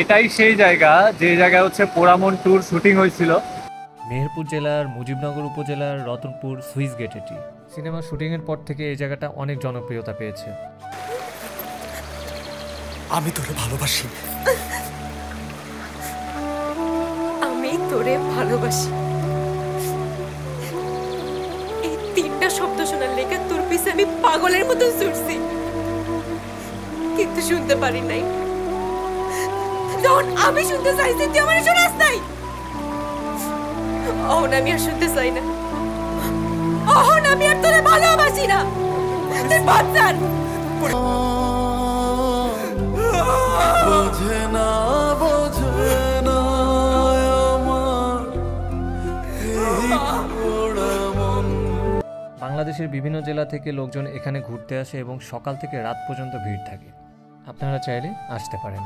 এটাই সেই জায়গা যে জায়গায় হচ্ছে পোড়ামন ট্যুর শুটিং হয়েছিল। মেহেরপুর জেলার মুজিবনগর উপজেলার রতনপুর সুইস গেট এটি। সিনেমা শুটিংয়ের পর থেকে এই জায়গাটা অনেক জনপ্রিয়তা পেয়েছে। আমি তোরে ভালোবাসি। আমি তোরে ভালোবাসি। এই তিনটা শব্দ শোনার লেগে তোর পিছে আমি পাগলের মতো ছুটছি, কিন্তু শুনতে পারি নাই। যখন আমি শুনতে চাইছি তুই আমার শোনাস নাই। অহন আমি আর শুনতে চাই না। অহন আমি আর তোরে ভালোবাসি না। তুই বাচ্চার বোঝে না বোঝে না আমার এই পোড়া মন। বাংলাদেশের বিভিন্ন জেলা থেকে লোকজন এখানে ঘুরতে আসে এবং সকাল থেকে রাত পর্যন্ত ভিড় থাকে। আপনারা চাইলে আসতে পারেন।